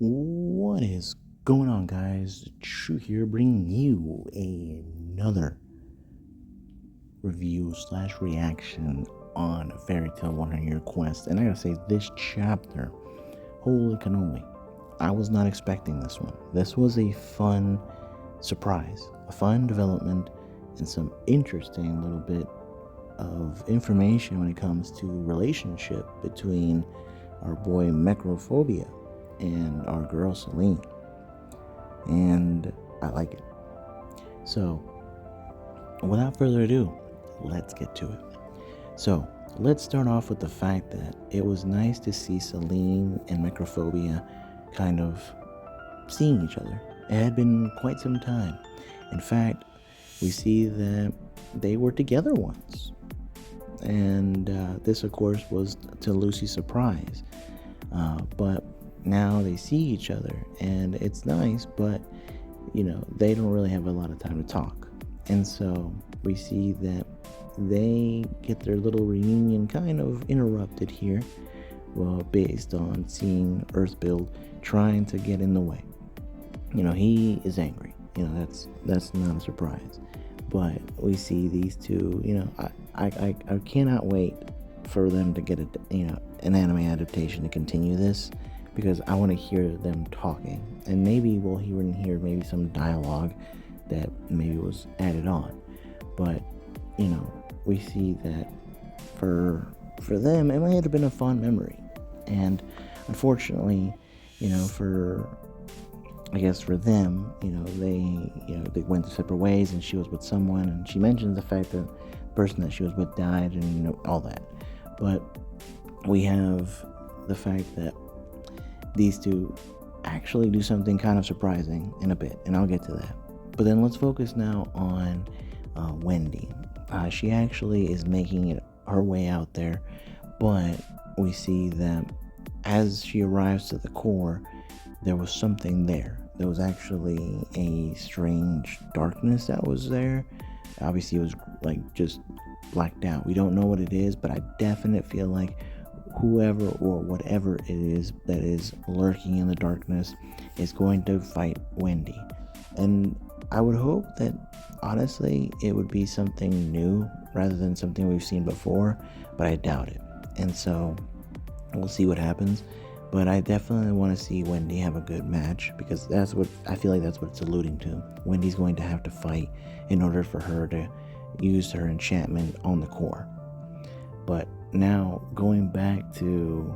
What is going on, guys? True here, bringing you another review slash reaction on Fairy Tale 100 Year Quest. And I gotta say, this chapter, holy cannoli, I was not expecting this one. This was a fun surprise, a fun development, and some interesting little bit of information when it comes to relationship between our boy Mecrophobia and our girl Celine, and I like it. So without further ado, let's get to it. So let's start off with the fact that it was nice to see Celine and Microphobia kind of seeing each other. It had been quite some time. In fact, we see that they were together once, and this of course was to Lucy's surprise, but now they see each other and it's nice, but they don't really have a lot of time to talk. And so we see that they get their little reunion kind of interrupted here, well, based on seeing Earthbuild trying to get in the way. He is angry. That's not a surprise. But we see these two, I cannot wait for them to get an anime adaptation to continue this, because I want to hear them talking, and maybe we'll hear maybe some dialogue that maybe was added on. But we see that for them it might have been a fond memory, and unfortunately, for them, they went separate ways, and she was with someone, and she mentions the fact that the person that she was with died, and all that. But we have the fact that these two actually do something kind of surprising in a bit, and I'll get to that. But then let's focus now on Wendy. She actually is making it her way out there, but we see that as she arrives to the core, there was something there. There was actually a strange darkness that was there. Obviously, it was just blacked out. We don't know what it is, but I definitely feel like whoever or whatever it is that is lurking in the darkness is going to fight Wendy. And I would hope that, honestly, it would be something new rather than something we've seen before, but I doubt it. And so we'll see what happens. But I definitely want to see Wendy have a good match, because that's what I feel like that's what it's alluding to. Wendy's going to have to fight in order for her to use her enchantment on the core. But now, going back to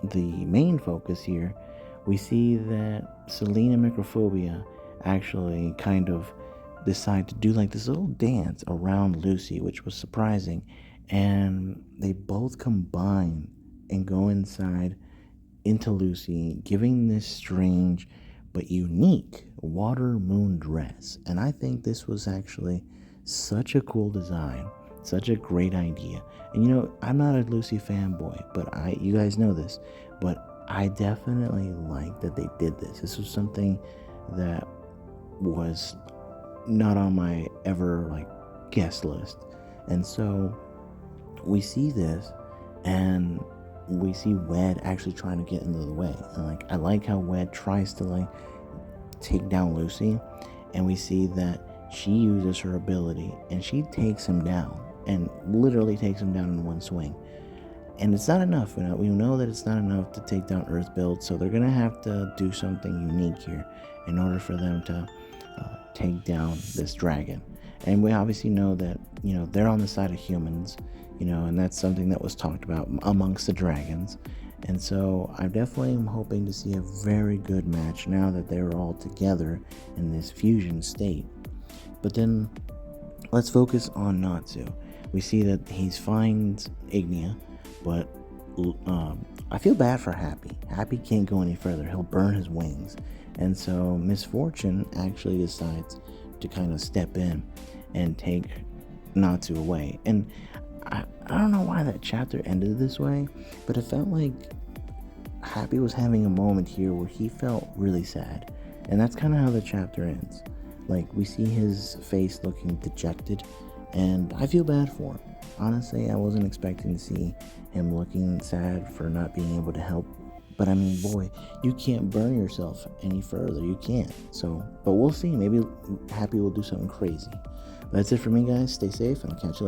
the main focus here, we see that Celine and Microphobia actually kind of decide to do this little dance around Lucy, which was surprising, and they both combine and go inside into Lucy, giving this strange but unique water moon dress. And I think this was actually such a cool design, such a great idea. And I'm not a Lucy fanboy, but you guys know this, but I definitely like that they did this. This was something that was not on my ever guest list. And so we see this, and we see Wed actually trying to get into the way. And I like how Wed tries to take down Lucy, and we see that she uses her ability and she takes him down, and literally takes him down in one swing. And it's not enough. We know that it's not enough to take down Earthbuild, so they're gonna have to do something unique here in order for them to take down this dragon. And we obviously know that they're on the side of humans, and that's something that was talked about amongst the dragons. And so I definitely am hoping to see a very good match now that they're all together in this fusion state. But then let's focus on Natsu. We see that he finds Ignia, but I feel bad for Happy. Happy can't go any further. He'll burn his wings. And so Misfortune actually decides to kind of step in and take Natsu away. And I don't know why that chapter ended this way, but it felt like Happy was having a moment here where he felt really sad. And that's kind of how the chapter ends. We see his face looking dejected, and I feel bad for him. Honestly, I wasn't expecting to see him looking sad for not being able to help But I mean, boy, you can't burn yourself any further. You can't. So, but we'll see. Maybe Happy will do something crazy. But that's it for me, guys. Stay safe, and I'll catch you later.